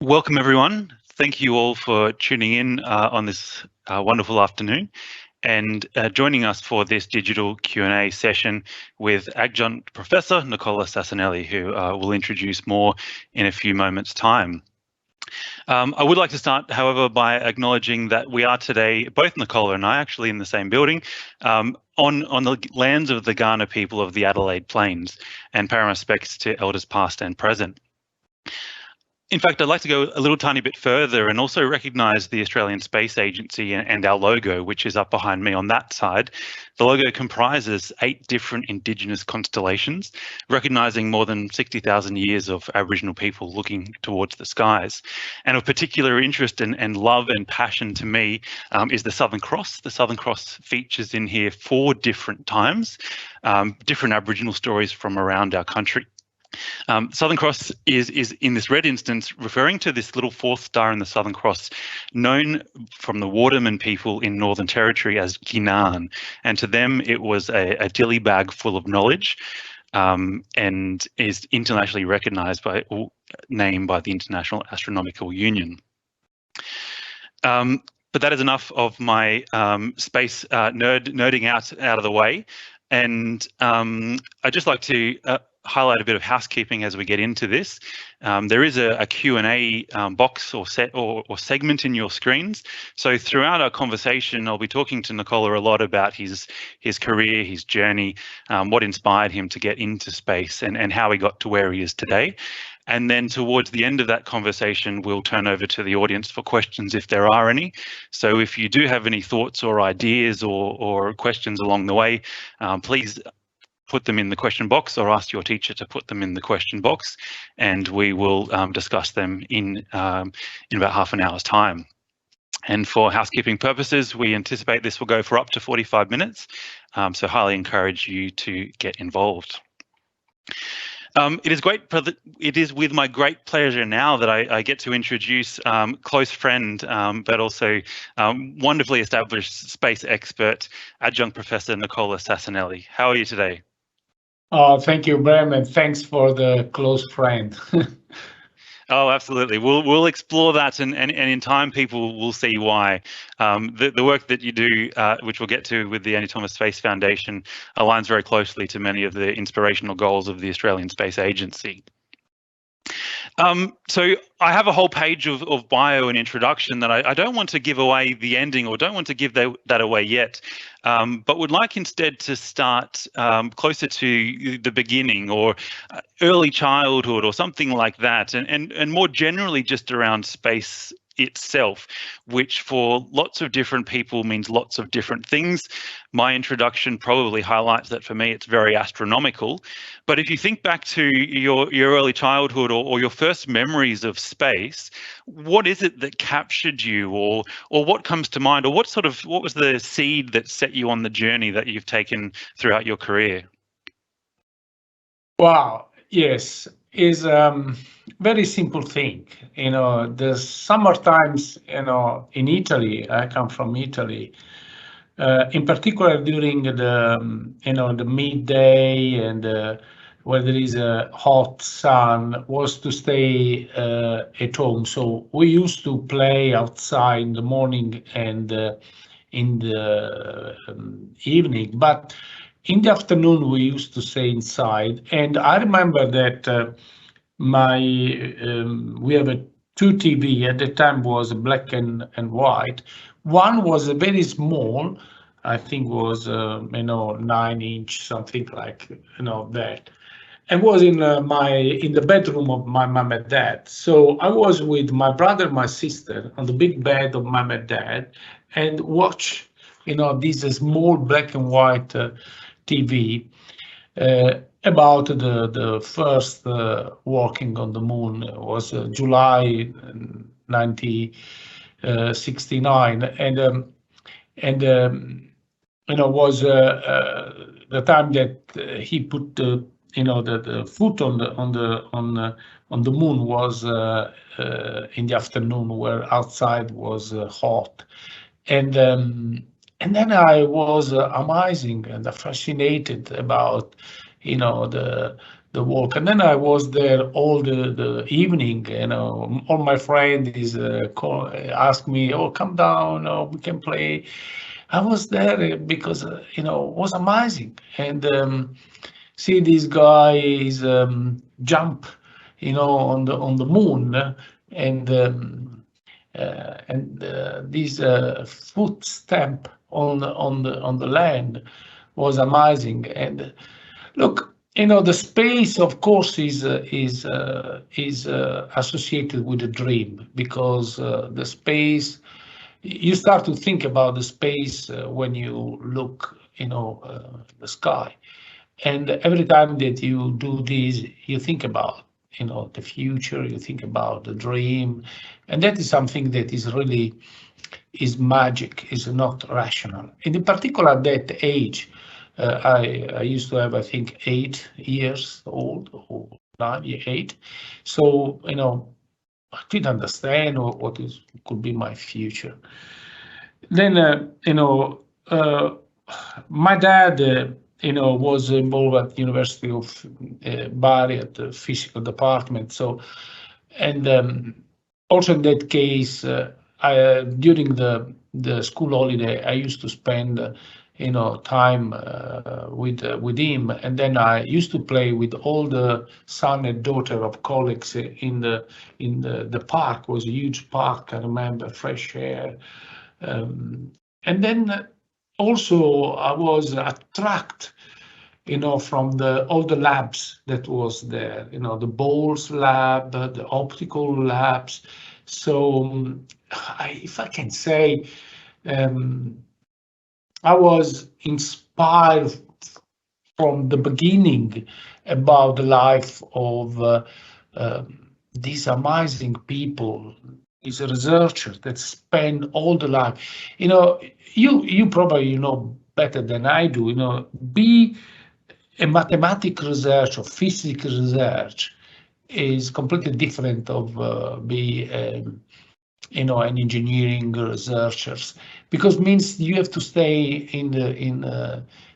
Welcome everyone. Thank you all for tuning in on this wonderful afternoon and joining us for this digital Q&A session with Adjunct Professor Nicola Sasanelli, who will introduce more in a few moments' time. I would like to start, however, by acknowledging that we are today, both Nicola and I, actually in the same building, on the lands of the Kaurna people of the Adelaide Plains, and pay our respects to elders past and present. In fact, I'd like to go a little tiny bit further and also recognise the Australian Space Agency and our logo, which is up behind me on that side. The logo comprises 8 different Indigenous constellations, recognising more than 60,000 years of Aboriginal people looking towards the skies. And of particular interest and love and passion to me is the Southern Cross. The Southern Cross features in here 4 different times, different Aboriginal stories from around our country. Southern Cross is in this red instance referring to this little 4th star in the Southern Cross, known from the Waterman people in Northern Territory as Ginan, and to them it was a dilly bag full of knowledge, and is internationally recognised by name by the International Astronomical Union. But that is enough of my space nerding out of the way, and I'd just like to highlight a bit of housekeeping as we get into this. There is a Q&A box or segment in your screens. So throughout our conversation, I'll be talking to Nicola a lot about his career, his journey, what inspired him to get into space and how he got to where he is today. And then towards the end of that conversation, we'll turn over to the audience for questions if there are any. So if you do have any thoughts or ideas or questions along the way, please put them in the question box or ask your teacher to put them in the question box, and we will discuss them in about half an hour's time. And for housekeeping purposes, we anticipate this will go for up to 45 minutes, so highly encourage you to get involved. It is with my great pleasure now that I get to introduce close friend, but also wonderfully established space expert, Adjunct Professor Nicola Sasanelli. How are you today? Thank you, Bram, and thanks for the close friend. Oh, absolutely. We'll explore that, and in time people will see why. The work that you do, which we'll get to with the Andy Thomas Space Foundation, aligns very closely to many of the inspirational goals of the Australian Space Agency. So I have a whole page of bio and introduction that I don't want to give away the ending, or don't want to give that away yet, but would like instead to start closer to the beginning, or early childhood, or something like that, and more generally just around space itself, which for lots of different people means lots of different things. My introduction probably highlights that for me it's very astronomical, but if you think back to your early childhood or your first memories of space, what is it that captured you, or what comes to mind, or what was the seed that set you on the journey that you've taken throughout your career? Wow, yes, is very simple thing. The summer times, in Italy, I come from Italy, in particular during the midday and where there is a hot sun, was to stay at home. So we used to play outside in the morning and in the evening, but in the afternoon we used to stay inside. And I remember that we have a 2 TV at the time, was black and white. One was a very small, I think was 9-inch, something like that, and was in the bedroom of my mom and dad. So I was with my brother and my sister on the big bed of mom and dad and watch this small black and white TV about the first walking on the moon. It was July 1969, and was the time that he put the foot on the moon was in the afternoon, where outside was hot, and then I was amazing and fascinated about the the walk. And then I was there all the evening. All my friends ask me, "Oh, come down, we can play." I was there because it was amazing, and see this guy is jump, on the moon, and this foot stamp on the land was amazing. And look, the space, of course, is associated with the dream, because the space, you start to think about the space when you look, the sky. And every time that you do this, you think about, the future, you think about the dream. And that is something that is really is magic, is not rational. And in particular, at that age, I used to have, I think, 8 years old, or 9, 8. So, I didn't understand what could be my future. Then, my dad, was involved at the University of Bari at the physical department. So, and also in that case, during the school holiday, I used to spend, time with him, and then I used to play with all the son and daughter of colleagues in the park. It was a huge park, I remember, fresh air, and then also I was attracted, from all the labs that was there, the Bowles lab, the optical labs. So if I can say, I was inspired from the beginning about the life of these amazing people, these researchers that spend all the life. You probably know better than I do. Be a mathematical research or physics research is completely different of be an engineering researchers, because means you have to stay in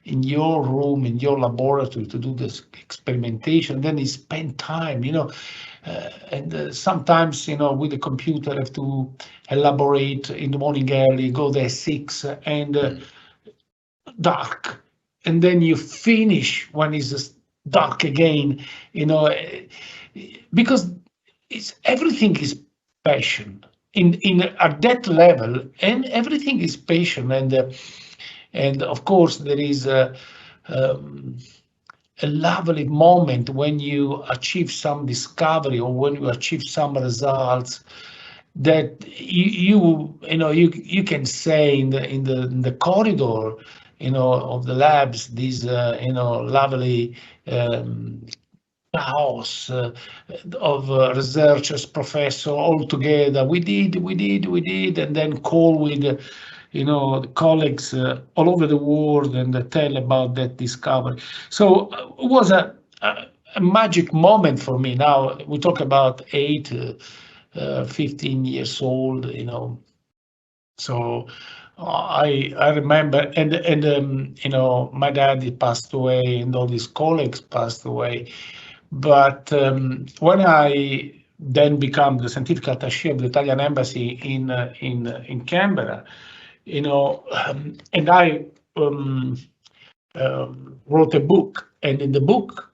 your room, in your laboratory, to do this experimentation. Then you spend time, and sometimes, with the computer, have to elaborate in the morning early, go there 6 and dark, and then you finish when it's dark again, because everything is passion at that level, and everything is passion, and of course there is a lovely moment when you achieve some discovery, or when you achieve some results that you can say in the corridor, of the labs, these lovely house of researchers, professor, all together. We did, and then call with the colleagues all over the world and tell about that discovery. So it was a magic moment for me. Now we talk about 8, 15 years old, So I remember, and my dad passed away, and all his colleagues passed away. But when I then became the scientific attaché of the Italian embassy in Canberra, and I wrote a book, and in the book,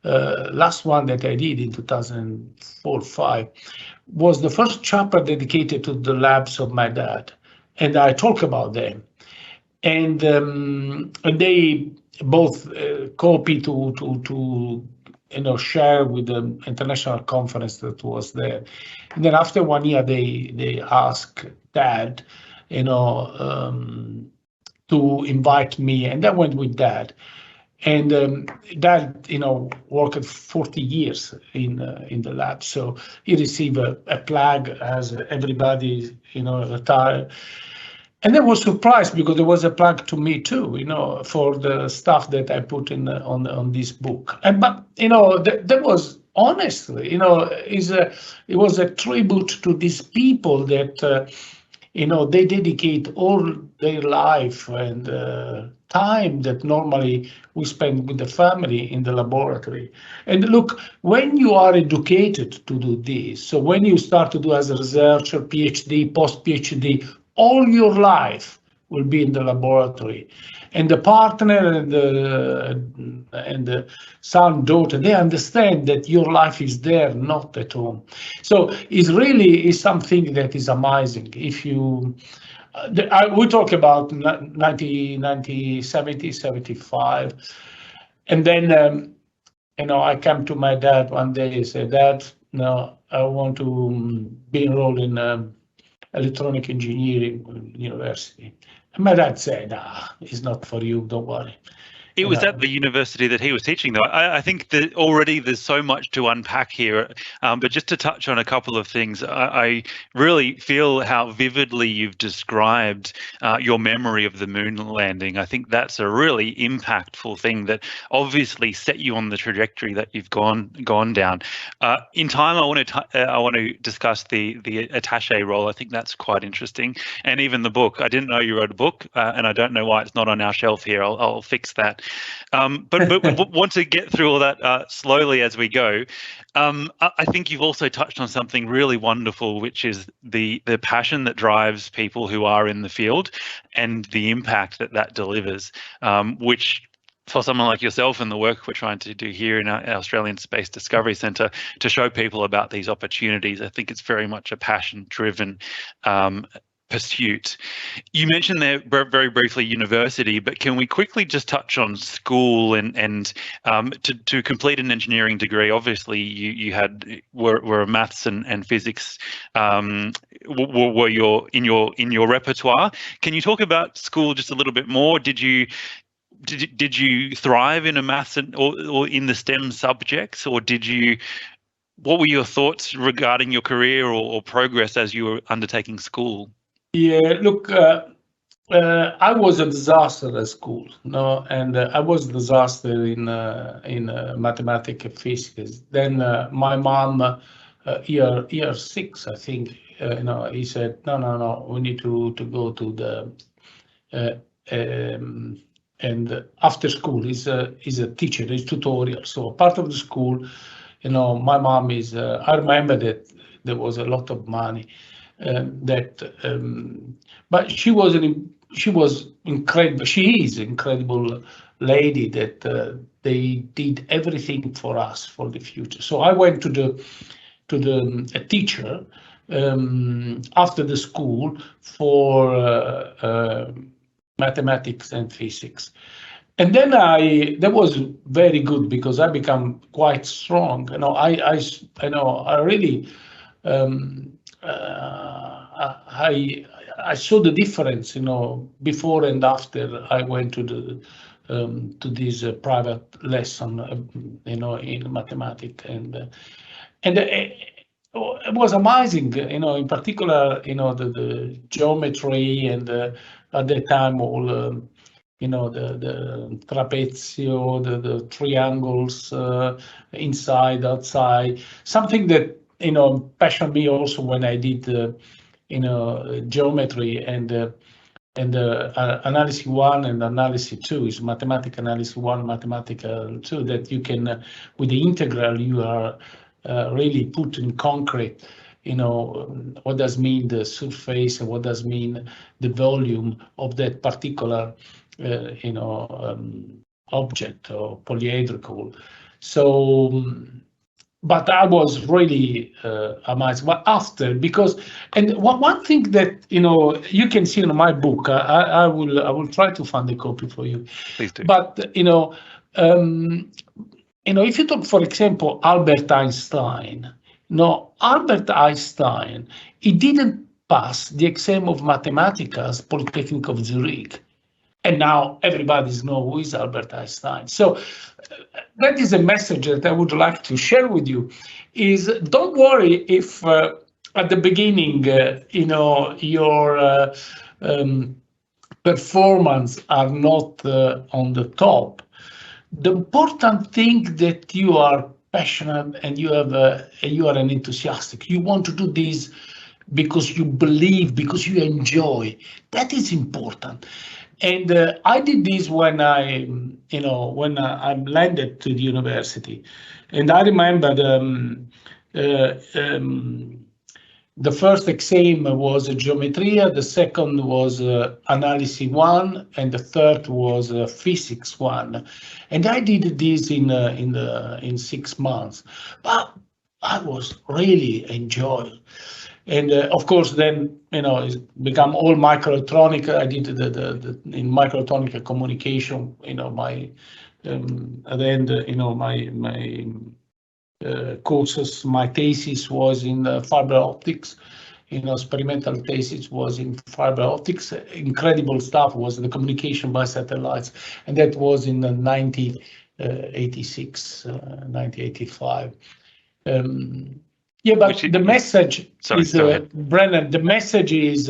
last one that I did in 2004-5, was the first chapter dedicated to the labs of my dad, and I talk about them, and they both copy to share with the international conference that was there. And then after 1 year, they asked Dad, to invite me, and I went with Dad. And Dad, worked 40 years in the lab, so he received a plaque as everybody, retired. And I was surprised because there was a plaque to me too, for the stuff that I put in on this book. But that was honestly, it was a tribute to these people that they dedicate all their life and time that normally we spend with the family in the laboratory. And look, when you are educated to do this, so when you start to do as a researcher, PhD, post-PhD, all your life will be in the laboratory. And the partner and the son, daughter, they understand that your life is there, not at home. So it's really something that is amazing. If you, we talk about 90, 70, 75. And then, I came to my dad one day and said, Dad, no, I want to be enrolled in electronic engineering university. And my dad said, it's not for you, don't worry. It was at the university that he was teaching, though. I think that already there's so much to unpack here, but just to touch on a couple of things, I really feel how vividly you've described your memory of the moon landing. I think that's a really impactful thing that obviously set you on the trajectory that you've gone down. In time, I want to discuss the attaché role. I think that's quite interesting, and even the book. I didn't know you wrote a book, and I don't know why it's not on our shelf here. I'll fix that. But we want to get through all that slowly as we go. I think you've also touched on something really wonderful, which is the passion that drives people who are in the field and the impact that delivers, which for someone like yourself and the work we're trying to do here in our Australian Space Discovery Centre to show people about these opportunities, I think it's very much a passion-driven pursuit. You mentioned there very briefly university, but can we quickly just touch on school and to complete an engineering degree? Obviously, you were maths and physics were in your repertoire. Can you talk about school just a little bit more? Did you thrive in a maths or in the STEM subjects, or what were your thoughts regarding your career or progress as you were undertaking school? Yeah, look, I was a disaster at school, and I was a disaster in mathematics and physics. Then my mom, year 6, I think, he said, no, we need to go to the and after school is a teacher, is tutorial. So part of the school, my mom is. I remember that there was a lot of money. But she was incredible. She is an incredible lady that they did everything for us for the future. So I went to a teacher after the school for mathematics and physics. And then that was very good because I become quite strong. I really. I saw the difference, before and after I went to this private lesson, in mathematics, and it was amazing, in particular, the geometry and at that time all, the trapezio, the triangles, inside, outside, something that passioned me also when I did, geometry and analysis 1 and analysis 2 is mathematical analysis 1, mathematical 2, that you can, with the integral, you are really put in concrete, what does mean the surface and what does mean the volume of that particular, object or polyhedral. So, but I was really amazed. But after, because, and one thing that you can see in my book, I will try to find a copy for you. Please do. But if you talk, for example, Albert Einstein. Albert Einstein, he didn't pass the exam of mathematics, Polytechnic of Zurich. And now everybody knows who is Albert Einstein. So that is a message that I would like to share with you, is don't worry if at the beginning, your performance are not on the top. The important thing that you are passionate and you are an enthusiastic. You want to do this because you believe, because you enjoy. That is important. And I did this when I landed to the university, and I remember the first exam was geometria, the second was analysis 1, and the third was physics 1. And I did this in 6 months, but I was really enjoying. And of course, then it's become all microelectronic. I did the in microelectronic communication. My at the end, my courses, my thesis was in fiber optics. Experimental thesis was in fiber optics. Incredible stuff was the communication by satellites, and that was in 1986, 1985. Yeah, but the message is, Brennan, the message is,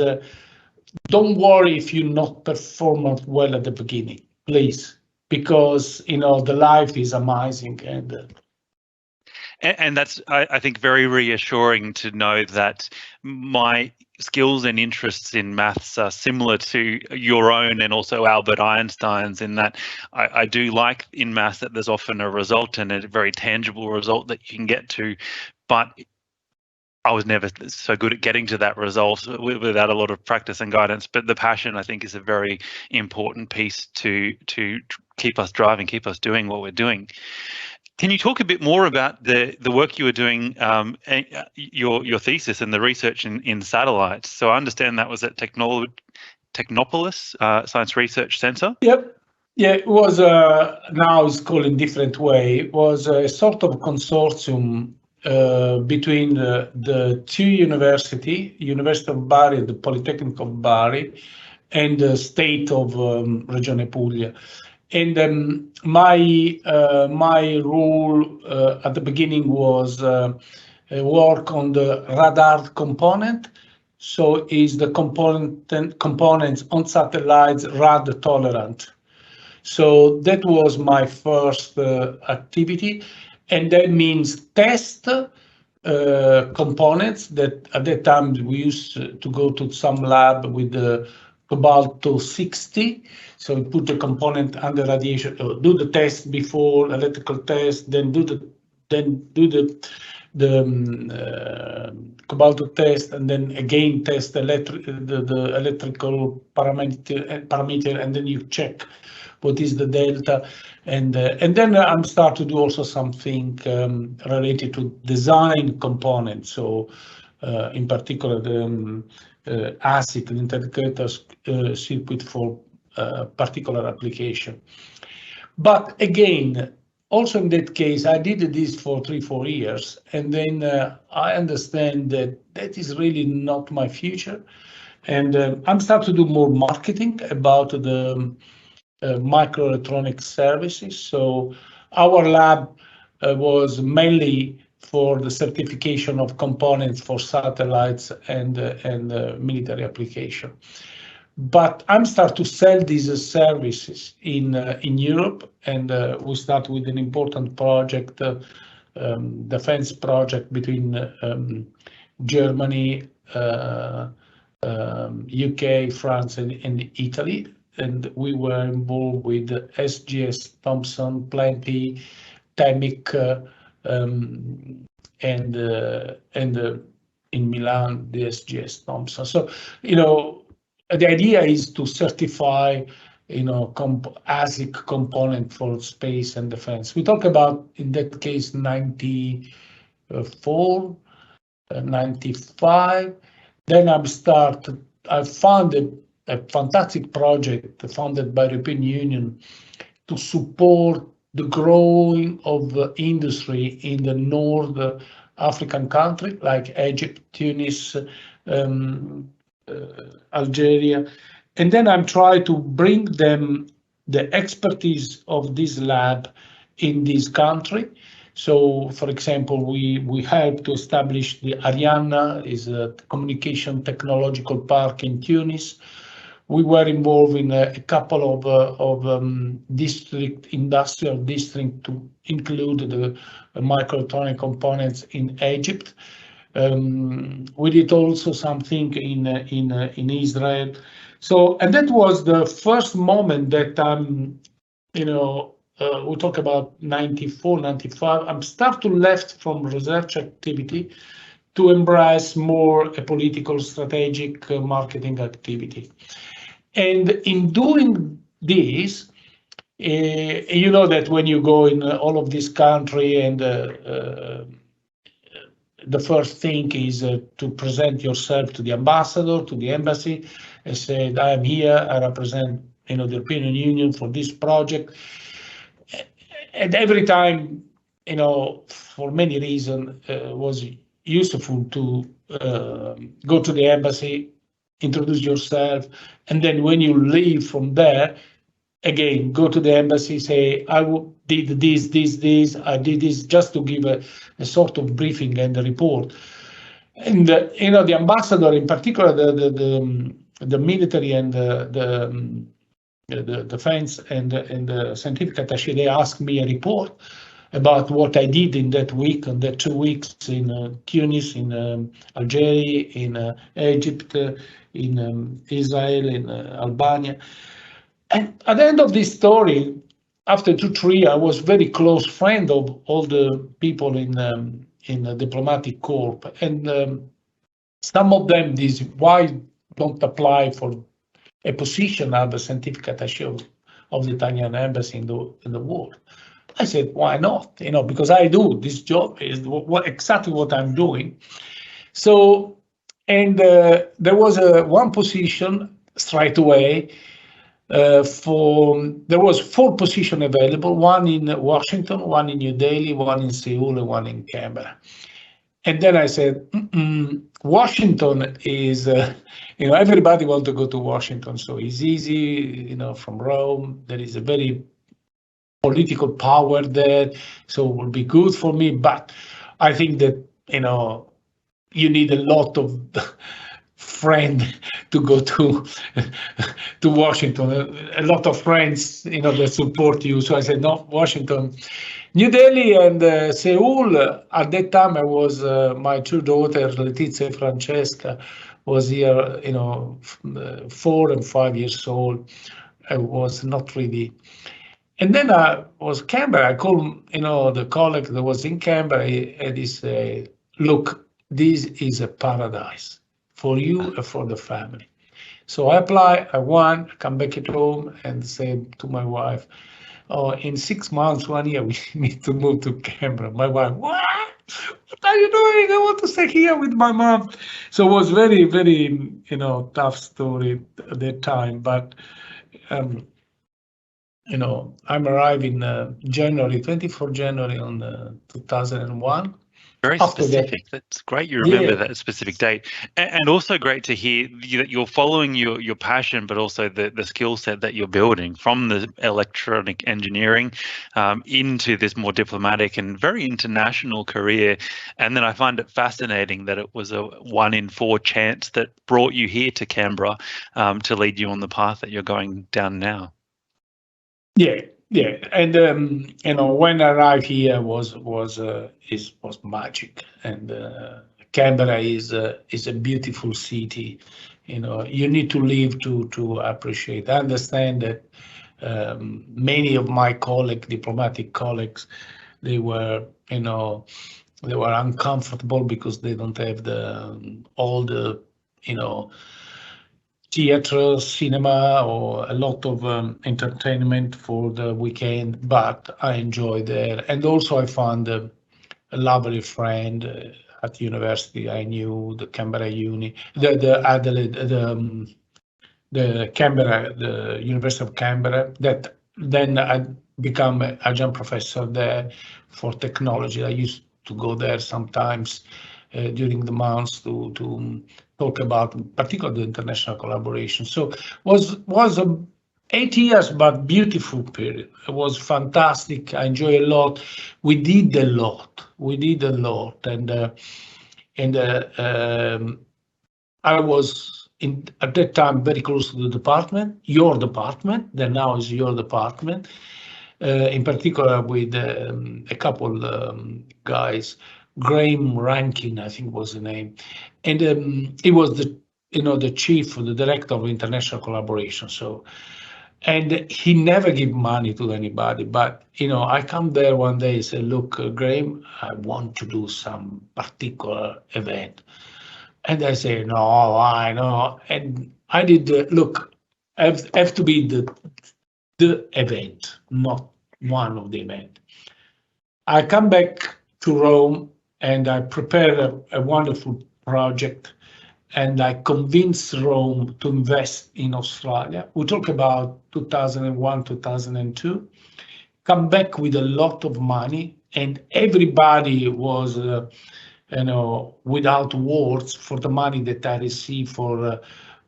don't worry if you not perform well at the beginning, please, because the life is amazing. And that's, I think, very reassuring to know that my skills and interests in maths are similar to your own and also Albert Einstein's, in that I do like in maths that there's often a result, and a very tangible result that you can get to, but I was never so good at getting to that result without a lot of practice and guidance. But the passion, I think, is a very important piece to keep us driving, keep us doing what we're doing. Can you talk a bit more about the work you were doing, your thesis and the research in satellites? So I understand that was at Technopolis Science Research Centre. Yep. Yeah, it was, now it's called in different way. It was a sort of consortium between the two universities, University of Bari and the Polytechnic of Bari, and the state of Regione Puglia. And my role at the beginning was work on the radar component. So is the components on satellites rad tolerant? So that was my first activity, and that means test components that at that time we used to go to some lab with the Cobalto 60. So we put the component under radiation, do the test before electrical test, then do the Cobalto test, and then again test the electrical parameter, and then you check what is the delta, and then I'm start to do also something related to design components. So in particular the ASIC, the integrated circuit for particular application. But again, also in that case, I did this for 3-4 years, and then I understand that that is really not my future, and I'm starting to do more marketing about the microelectronic services. So our lab was mainly for the certification of components for satellites and military application. But I'm start to sell these services in Europe, and we start with an important project, defense project between Germany, UK, France, and Italy. And we were involved with SGS Thompson, Plenty, TEMIC, and in Milan, the SGS Thompson. So, the idea is to certify, ASIC component for space and defense. We talk about, in that case, 94, 95. Then I founded a fantastic project funded by the European Union to support the growing of the industry in the North African country like Egypt, Tunis, Algeria. And then I'm trying to bring them the expertise of this lab in this country. So, for example, we helped to establish the Ariana, is a communication technological park in Tunis. We were involved in a couple of industrial districts to include the microelectronic components in Egypt. We did also something in Israel. So, and that was the first moment that we talk about 94, 95. I'm start to left from research activity to embrace more a political, strategic marketing activity. And in doing this, you know that when you go in all of this country and the first thing is to present yourself to the ambassador, to the embassy, and say, I am here, I represent the European Union for this project. And every time, for many reasons, was useful to go to the embassy, introduce yourself, and then when you leave from there, again, go to the embassy, say, I did this, I did this, just to give a sort of briefing and a report. And the ambassador, in particular, the military and the defense and the scientific attaché, they asked me a report about what I did in that week and the 2 weeks in Tunis, in Algeria, in Egypt, in Israel, in Albania. And at the end of this story, after 2-3 years, I was very close friend of all the people in the diplomatic corps, and some of them, why don't apply for a position as the scientific attaché of the Italian embassy in the world? I said, why not? Because I do this job is exactly what I'm doing. So, and there was one position straight away. There was 4 positions available, one in Washington, one in New Delhi, one in Seoul, and one in Canberra. And then I said, Washington is, everybody wants to go to Washington, so it's easy, from Rome. There is a very political power there, so it will be good for me. But I think that, you need a lot of friend to go to Washington, a lot of friends, that support you. So I said, no, Washington. New Delhi and Seoul, at that time I was, my 2 daughters, Letizia and Francesca, was here, 4 and 5 years old. I was not really. And then I was Canberra. I called, the colleague that was in Canberra, and he said, look, this is a paradise for you and for the family. So I apply, I won, come back at home and say to my wife, oh, in 6 months, 1 year, we need to move to Canberra. My wife, what are you doing? I want to stay here with my mom. So it was very, very, tough story at that time. But, I'm arriving January, 24 January on 2001. Very specific. That's great you remember that specific date. And also great to hear that you're following your passion, but also the skill set that you're building from the electronic engineering into this more diplomatic and very international career. And then I find it fascinating that it was a 1 in 4 chance that brought you here to Canberra to lead you on the path that you're going down now. Yeah, and when I arrived here was magic, and Canberra is a beautiful city. You need to live to appreciate. I understand that many of my diplomatic colleagues, they were uncomfortable because they don't have all the theater, cinema, or a lot of entertainment for the weekend, but I enjoy there. And also I found a lovely friend at university. I knew the Canberra Uni, the Adelaide, the Canberra, the University of Canberra, that then I become an adjunct professor there for technology. I used to go there sometimes during the months to talk about, particularly the international collaboration. So was a 8 years, but beautiful period. It was fantastic. I enjoy a lot. We did a lot, and I was at that time very close to the department, your department, that now is your department, in particular with a couple guys Graham Rankin, I think was the name, and he was the chief, the director of international collaboration. So, and he never give money to anybody. But I come there one day and say, look, Graham, I want to do some particular event, and I say, no, I know, and I did look. Have to be the event, not one of the event. I come back to Rome and I prepare a wonderful project, and I convince Rome to invest in Australia. We talk about 2001, 2002. Come back with a lot of money, and everybody was, without words for the money that I received for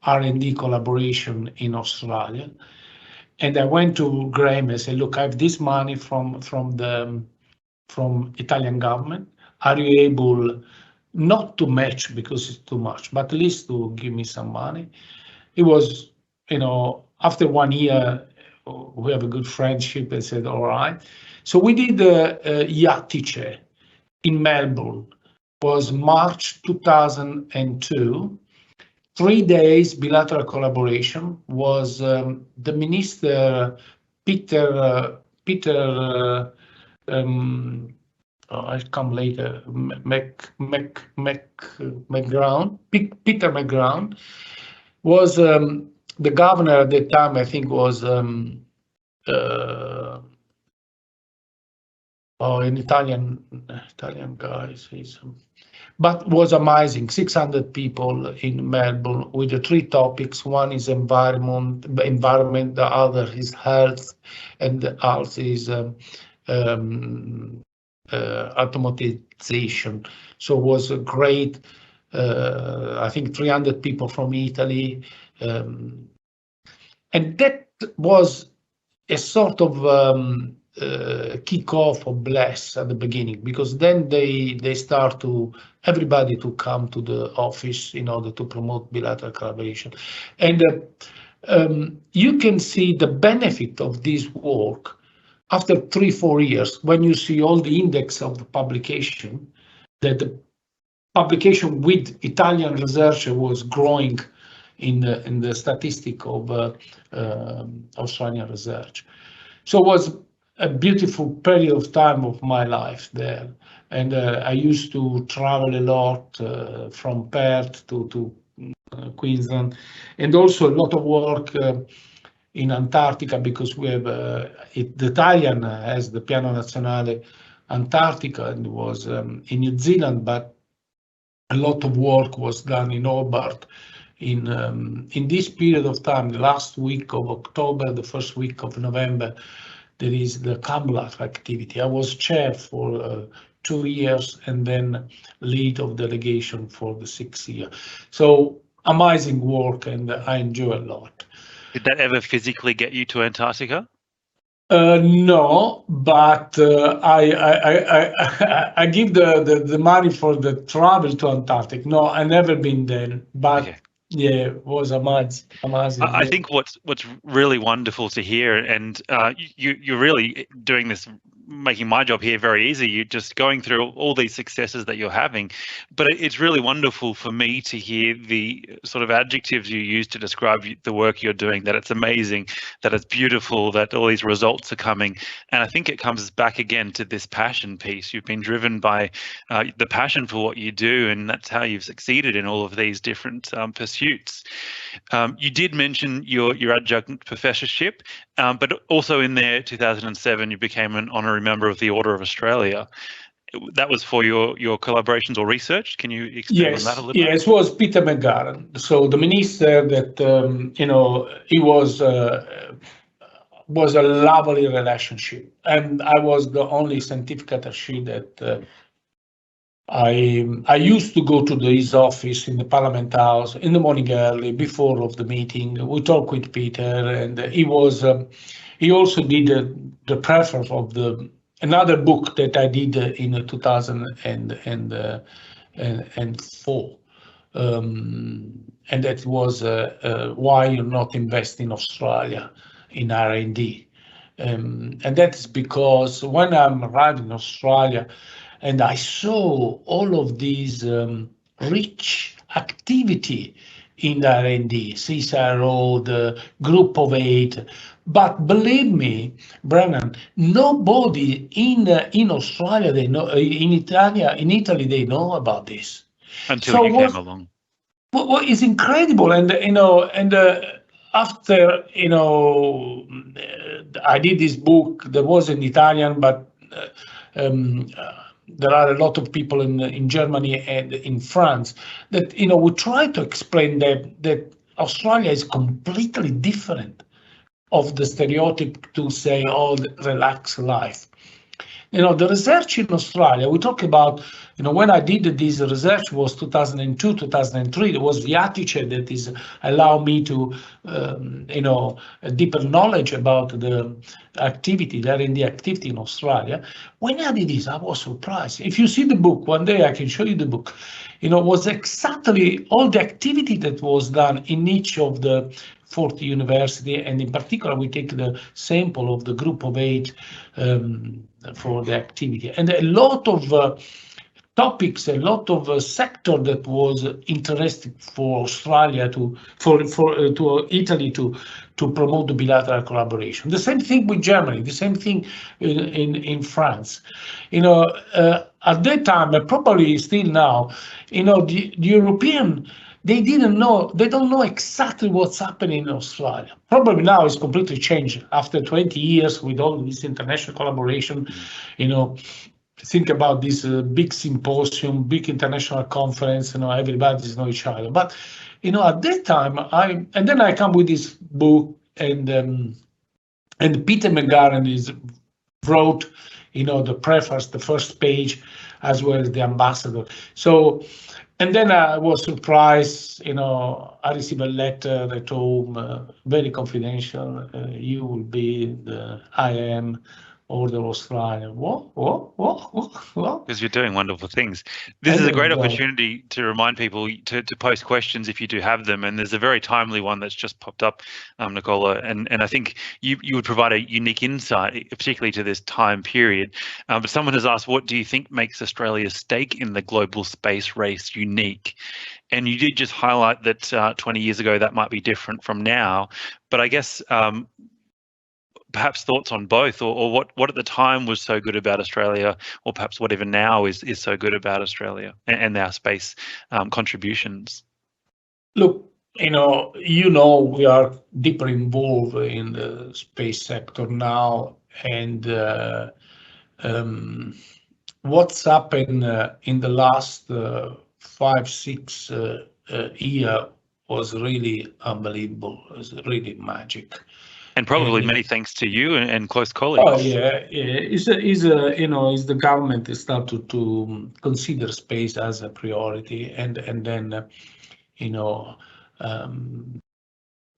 R&D collaboration in Australia. And I went to Graham and said, look, I have this money from Italian government. Are you able not to match because it's too much, but at least to give me some money? It was, after 1 year, we have a good friendship and said, all right. So we did a Yattice in Melbourne. It was March 2002. 3 days bilateral collaboration. Was the minister Peter I come later. Peter McGround was the governor at the time. I think was an Italian guy. But was amazing. 600 people in Melbourne with the 3 topics. One is environment. The other is health, and the other is automatization. So it was a great, I think 300 people from Italy. And that was a sort of kick-off or bless at the beginning, because then they start to everybody to come to the office in order to promote bilateral collaboration. And you can see the benefit of this work after 3-4 years, when you see all the index of the publication, that the publication with Italian researcher was growing in the statistic of Australian research. So it was a beautiful period of time of my life there. And I used to travel a lot from Perth to Queensland, and also a lot of work in Antarctica, because we have the Italian has the Piano Nazionale Antarctica, and was in New Zealand, but a lot of work was done in Hobart in this period of time. The last week of October, the first week of November, there is the CAMLAT activity. I was chair for 2 years and then lead of delegation for the 6th year. So amazing work, and I enjoy a lot. Did that ever physically get you to Antarctica? No, but I give the money for the travel to Antarctica. No, I never been there, but okay. Yeah, it was amazing. I think what's really wonderful to hear, and you're really doing this, making my job here very easy. You're just going through all these successes that you're having, but it's really wonderful for me to hear the sort of adjectives you use to describe the work you're doing, that it's amazing, that it's beautiful, that all these results are coming. And I think it comes back again to this passion piece. You've been driven by the passion for what you do, and that's how you've succeeded in all of these different pursuits. You did mention your adjunct professorship, but also in there, 2007, you became an honorary member of the Order of Australia. That was for your collaborations or research. Can you expand on that a little bit? Yes, it was Peter McGarren. So the minister that, he was a lovely relationship. And I was the only scientific attaché that I used to go to his office in the Parliament House in the morning early, before of the meeting. We talk with Peter, and he also did the preface of another book that I did in 2004, and that was why you're not investing in Australia in R&D, and that's because when I'm arriving in Australia, and I saw all of these rich activity in the R&D, CSIRO, the Group of 8. But believe me, Brennan, nobody in Australia they know, in Italy they know about this. Until you came along. What is incredible, and after I did this book. There was in Italian, but there are a lot of people in Germany and in France that we try to explain that Australia is completely different of the stereotype to say, oh, relaxed life. The research in Australia, we talk about, when I did this research was 2002, 2003, there was the attitude that is allow me to, a deeper knowledge about the activity, the R&D activity in Australia. When I did this, I was surprised. If you see the book, one day I can show you the book, was exactly all the activity that was done in each of the 40 university, and in particular, we take the sample of the Group of 8 for the activity, and a lot of topics, a lot of sector that was interesting for Australia to Italy to promote the bilateral collaboration. The same thing with Germany, the same thing in France. At that time, and probably still now, the European. They didn't know, they don't know exactly what's happening in Australia. Probably now it's completely changed after 20 years with all this international collaboration. Think about this big symposium, big international conference, everybody knows each other. But, at that time, and then I come with this book, and Peter McGarren wrote, the preface, the first page, as well as the ambassador. So, and then I was surprised, I received a letter at home, very confidential. You will be the IM Order Australia. What? Because you're doing wonderful things. This is a great opportunity to remind people to post questions if you do have them. And there's a very timely one that's just popped up, Nicola. And I think you would provide a unique insight, particularly to this time period. But someone has asked, what do you think makes Australia's stake in the global space race unique? And you did just highlight that 20 years ago, that might be different from now. But I guess perhaps thoughts on both, or what at the time was so good about Australia, or perhaps what even now is so good about Australia and our space contributions. Look, we are deeper involved in the space sector now, and what's happened in the last 5-6 years was really unbelievable. It was really magic. And probably many thanks to you and close colleagues. Oh yeah. Is the government is started to consider space as a priority, and then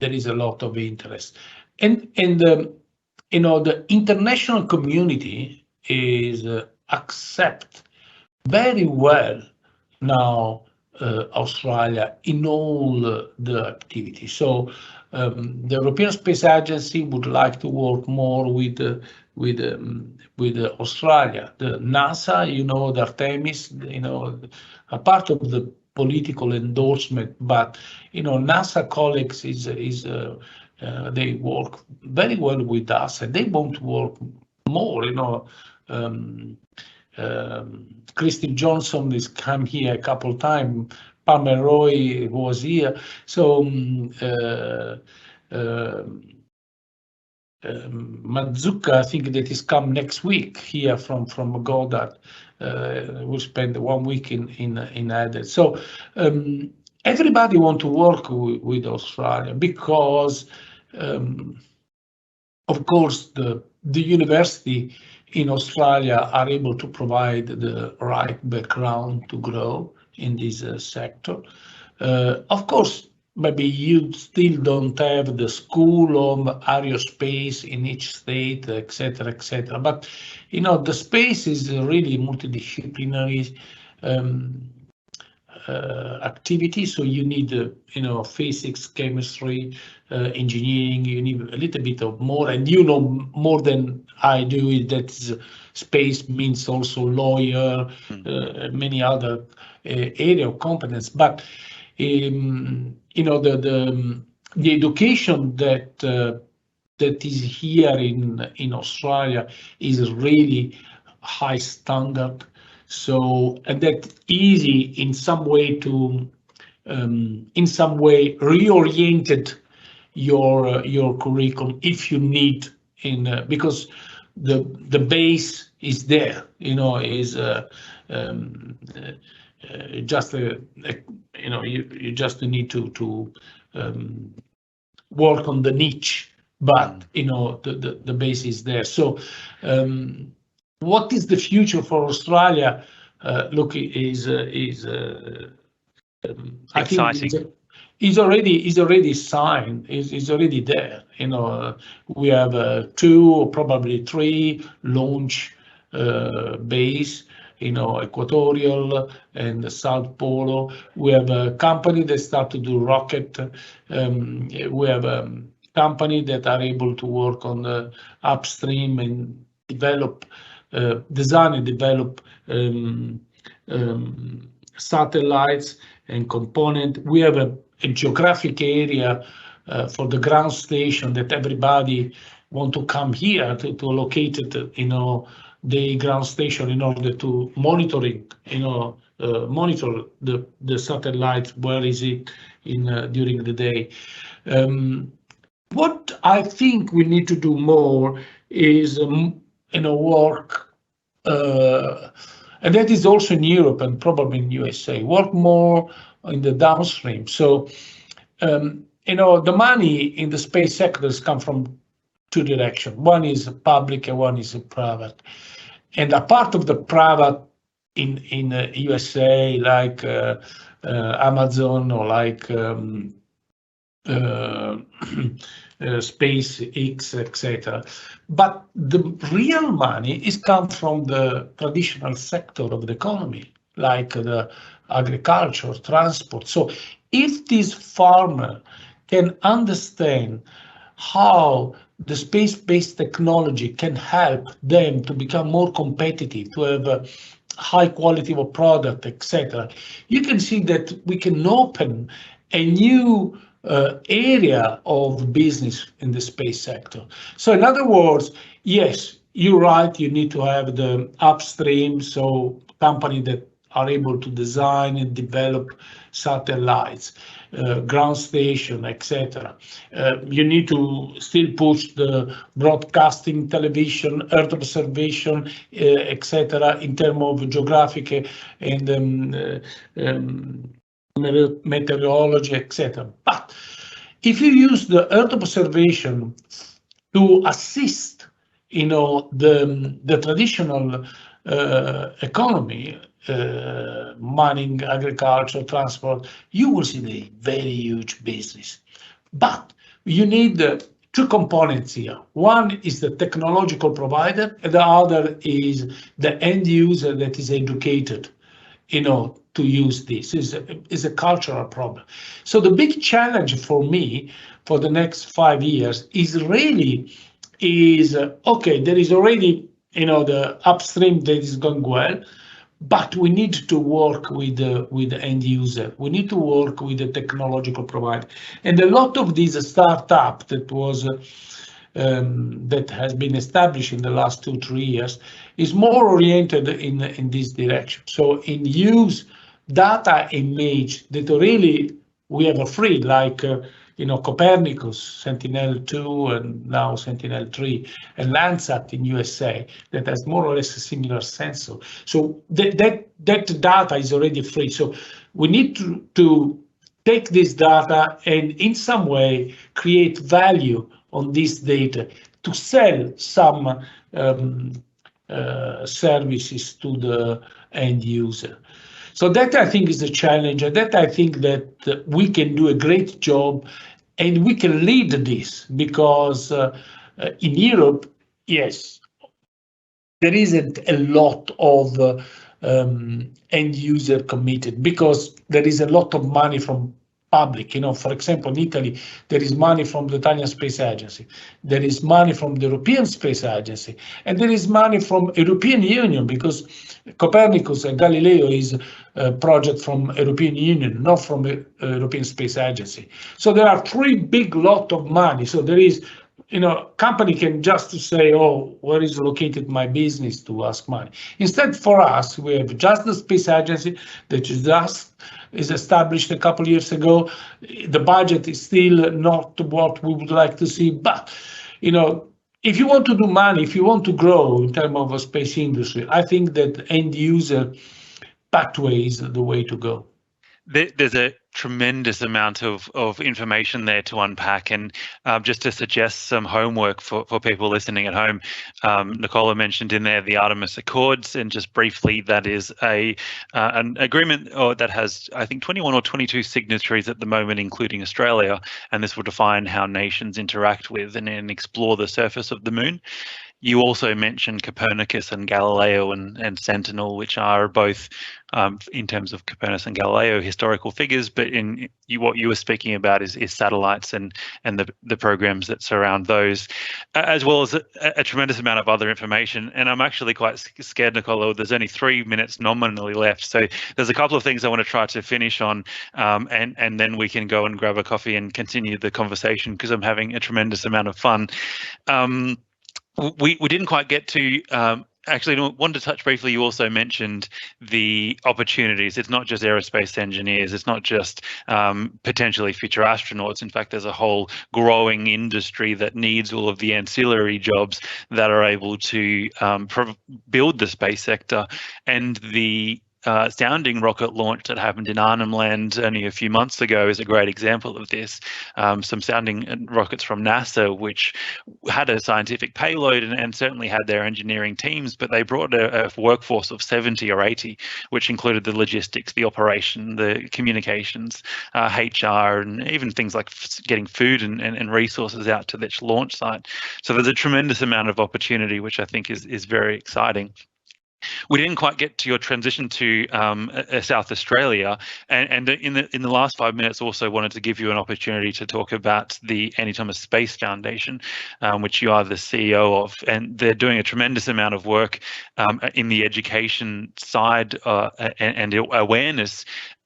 there is a lot of interest, and the international community is accept very well now Australia in all the activities. So. The European Space Agency would like to work more with Australia. The NASA, the Artemis, a part of the political endorsement, but NASA colleagues they work very well with us, and they want to work more. Christy Johnson has come here a couple of times. Palmer Roy was here. So Mazuka, I think that is come next week here from Goddard. We'll spend 1 week in Adelaide. So everybody want to work with Australia because, of course, the university in Australia are able to provide the right background to grow in this sector. Of course, maybe you still don't have the school of aerospace in each state, etc., etc. But the space is really multidisciplinary. activity. So you need, physics, chemistry, engineering. You need a little bit of more, and more than I do. That space means also lawyer, many other area of competence. But the education that is here in Australia is really high standard. So, and that easy in some way to reoriented your curriculum if you need because the base is there, is just you just need to work on the niche, but the base is there. So what is the future for Australia? Look, I exciting. think is already signed, is already there. We have 2 or probably 3 launch base, Equatorial and South Pole. We have a company that start to do rocket. We have a company that are able to work on the upstream and design and develop satellites and component. We have a geographic area for the ground station that everybody want to come here to locate it, the ground station in order to monitor the satellite. Where is it during the day? What I think we need to do more is work, and that is also in Europe and probably in USA, work more in the downstream. So, the money in the space sectors come from 2 directions. One is public and one is private. And a part of the private in USA, like Amazon or like SpaceX, etc. But the real money is come from the traditional sector of the economy, like the agriculture, transport. So if this farmer can understand how the space-based technology can help them to become more competitive, to have a high quality of product, etc., you can see that we can open a new area of business in the space sector. So in other words, yes, you're right, you need to have the upstream, so companies that are able to design and develop satellites, ground station, etc. You need to still push the broadcasting, television, Earth observation, etc. in terms of geographic and meteorology, etc. But if you use the Earth observation to assist, the traditional economy, mining, agriculture, transport, you will see the very huge business. But you need 2 components here. One is the technological provider, and the other is the end user that is educated, to use this. Is a cultural problem. So the big challenge for me for the next 5 years is okay, there is already, the upstream that is going well, but we need to work with the end user. We need to work with the technological provider. And a lot of these startup that has been established in the last 2-3 years is more oriented in this direction. So in use data image that really we have a free, like Copernicus, Sentinel-2, and now Sentinel-3, and Landsat in USA that has more or less a similar sensor. So that data is already free. So we need to take this data and in some way create value on this data to sell some services to the end user. So that I think is the challenge, and that I think that we can do a great job and we can lead this, because in Europe, yes, there isn't a lot of end user committed, because there is a lot of money from public. For example, in Italy, there is money from the Italian Space Agency, there is money from the European Space Agency, and there is money from European Union, because Copernicus and Galileo is a project from European Union, not from the European Space Agency. So there are three big lot of money. So there is, company can just say, oh, where is located my business, to ask money. Instead, for us, we have just the Space Agency that is established a couple of years ago. The budget is still not what we would like to see, but if you want to do money, if you want to grow in terms of a space industry, I think that end user pathway is the way to go. There's a tremendous amount of information there to unpack, and just to suggest some homework for people listening at home, Nicola mentioned in there the Artemis Accords, and just briefly, that is an agreement that has, I think, 21 or 22 signatories at the moment, including Australia, and this will define how nations interact with and explore the surface of the moon. You also mentioned Copernicus and Galileo and Sentinel, which are both, in terms of Copernicus and Galileo, historical figures, but what you were speaking about is satellites and the programs that surround those, as well as a tremendous amount of other information. And I'm actually quite scared, Nicola, there's only 3 minutes nominally left. So there's a couple of things I want to try to finish on, and then we can go and grab a coffee and continue the conversation, because I'm having a tremendous amount of fun. We didn't quite get to, actually wanted to touch briefly, you also mentioned the opportunities. It's not just aerospace engineers, it's not just potentially future astronauts. In fact, there's a whole growing industry that needs all of the ancillary jobs that are able to build the space sector. And the sounding rocket launch that happened in Arnhem Land only a few months ago is a great example of this. Some sounding rockets from NASA, which had a scientific payload and certainly had their engineering teams, but they brought a workforce of 70 or 80, which included the logistics, the operation, the communications, HR, and even things like getting food and resources out to the launch site. So there's a tremendous amount of opportunity, which I think is very exciting. We didn't quite get to your transition to South Australia, and in the last 5 minutes also wanted to give you an opportunity to talk about the Andy Thomas Space Foundation, which you are the CEO of, and they're doing a tremendous amount of work in the education side and awareness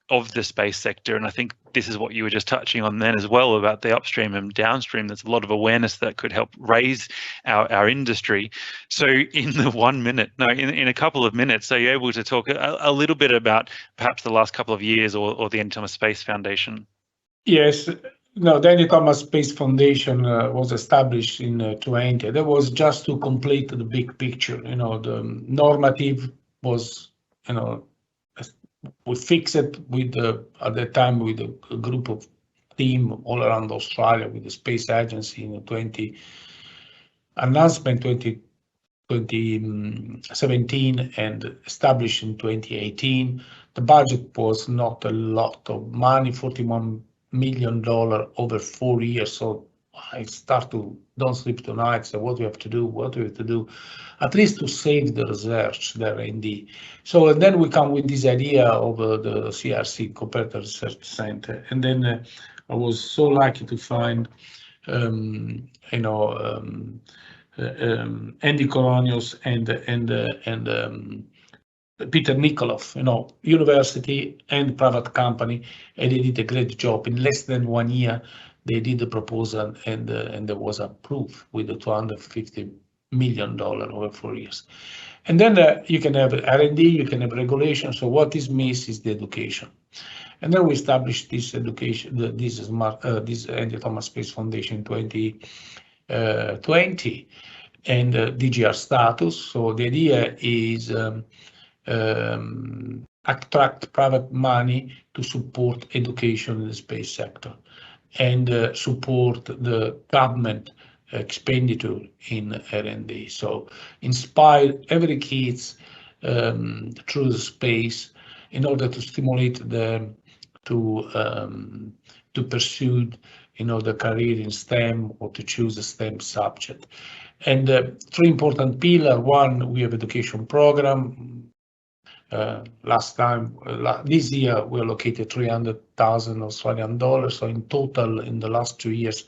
of the space sector. And I think this is what you were just touching on then as well, about the upstream and downstream. There's a lot of awareness that could help raise our industry. So in the 1 minute, no, in a couple of minutes, are you able to talk a little bit about perhaps the last couple of years or the Andy Thomas Space Foundation? Yes. No, the Andy Thomas Space Foundation was established in 20. That was just to complete the big picture. The normative was, we fixed it at that time with a group of team all around Australia with the Space Agency in 2017 and established in 2018. The budget was not a lot of money, $41 million over 4 years. So I start to don't sleep tonight. So what do we have to do? At least to save the research, the R&D. So and then we come with this idea of the CRC, Comparative Research Center. And then I was so lucky to find, Andy Colonius and Peter Nikolov, university and private company, and they did a great job. In less than 1 year, they did the proposal and there was approved with the $250 million over 4 years. And then you can have R&D, you can have regulation. So what is missed is the education. And then we established this education, this Andy Thomas Space Foundation in 2020 and DGR status. So the idea is attract private money to support education in the space sector and support the government expenditure in R&D. So inspire every kids through the space in order to stimulate them to pursue the career in STEM or to choose a STEM subject. And 3 important pillars. One, we have education program, Last time, this year, we allocated 300,000 Australian dollars. So in total, in the last 2 years,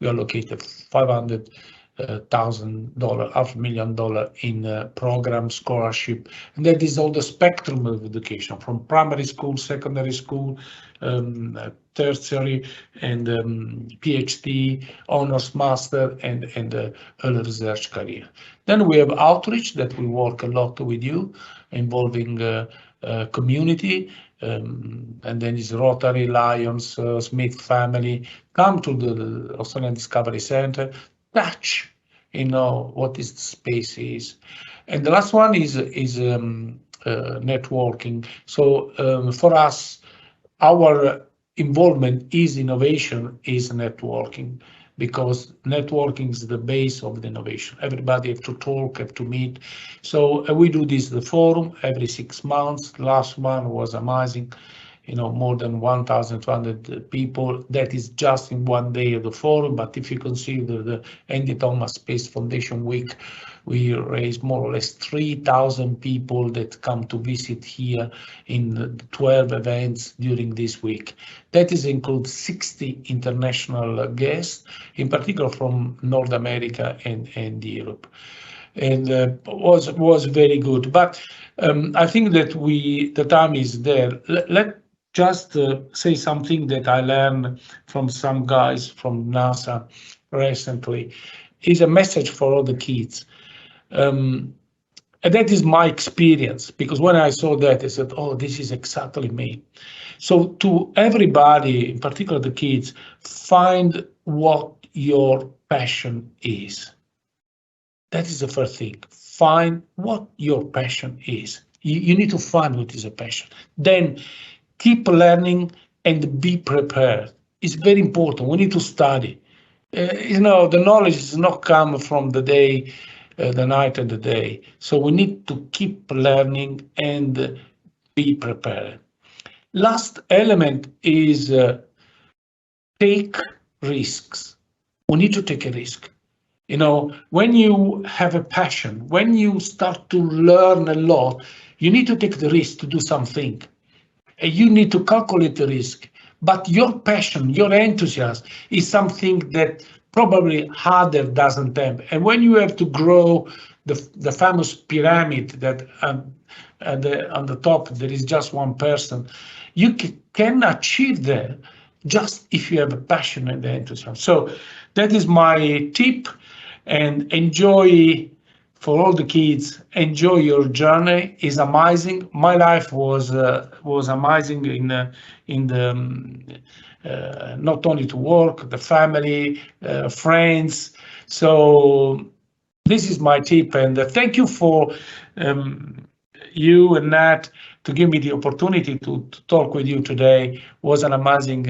we allocated $500,000, $500,000 in program scholarship. And that is all the spectrum of education, from primary school, secondary school, tertiary, and PhD, honors master, and early research career. Then we have outreach that we work a lot with you, involving community, and then is Rotary, Lions, Smith family. Come to the Australian Discovery Centre, touch, what is the space is. And the last one is networking. So for us, our involvement is innovation, is networking, because networking is the base of the innovation. Everybody have to talk, have to meet. So we do this, the forum, every 6 months. Last one was amazing. More than 1,200 people. That is just in one day of the forum. But if you consider the Andy Thomas Space Foundation Week, we raised more or less 3,000 people that come to visit here in 12 events during this week. That includes 60 international guests, in particular from North America and Europe. And was very good. But I think that the time is there. Let just say something that I learned from some guys from NASA recently. Is a message for all the kids. And that is my experience, because when I saw that, I said, oh, this is exactly me. So to everybody, in particular the kids, find what your passion is. That is the first thing. Find what your passion is. You need to find what is a passion. Then keep learning and be prepared. It's very important. We need to study. The knowledge does not come from the day, the night and the day. So we need to keep learning and be prepared. Last element is take risks. We need to take a risk. When you have a passion, when you start to learn a lot, you need to take the risk to do something. You need to calculate the risk, but your passion, your enthusiasm is something that probably harder doesn't have. And when you have to grow the famous pyramid that on the top there is just one person, you can achieve that just if you have a passion and enthusiasm. So that is my tip, and enjoy. For all the kids, enjoy your journey. It's amazing. My life was amazing in the not only to work, the family, friends. So this is my tip, and thank you for you and Nat to give me the opportunity to talk with you today. It was an amazing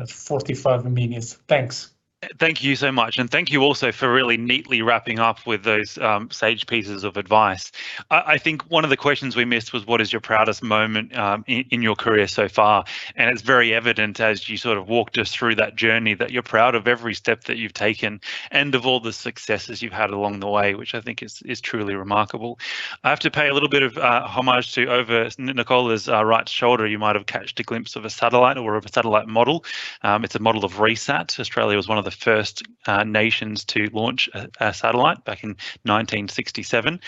45 minutes. Thanks. Thank you so much, and thank you also for really neatly wrapping up with those sage pieces of advice. I think one of the questions we missed was, what is your proudest moment in your career so far? And it's very evident as you sort of walked us through that journey that you're proud of every step that you've taken and of all the successes you've had along the way, which I think is truly remarkable. I have to pay a little bit of homage to over Nicola's right shoulder. You might have catched a glimpse of a satellite or of a satellite model. It's a model of RESAT. Australia was one of the first nations to launch a satellite back in 1967.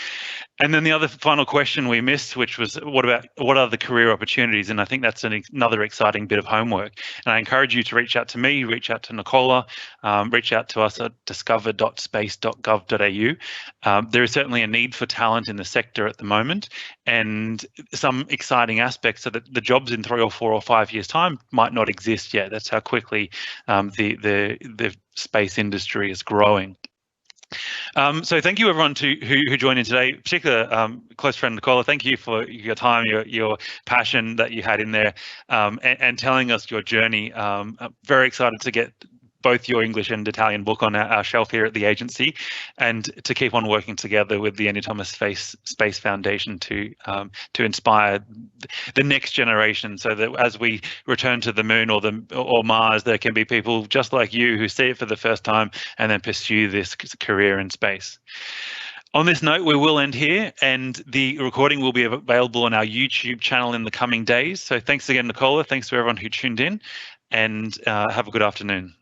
And then the other final question we missed, which was what are the career opportunities? And I think that's another exciting bit of homework. And I encourage you to reach out to me, reach out to Nicola, reach out to us at discover.space.gov.au. There is certainly a need for talent in the sector at the moment, and some exciting aspects so that the jobs in 3 or 4 or 5 years' time might not exist yet. That's how quickly the space industry is growing. So thank you everyone who joined in today, particular close friend Nicola. Thank you for your time, your passion that you had in there, and telling us your journey. I'm very excited to get both your English and Italian book on our shelf here at the agency, and to keep on working together with the Andy Thomas Space Foundation to inspire the next generation, so that as we return to the moon or Mars, there can be people just like you who see it for the first time and then pursue this career in space. On this note, we will end here, and the recording will be available on our YouTube channel in the coming days. So thanks again, Nicola. Thanks to everyone who tuned in, and have a good afternoon.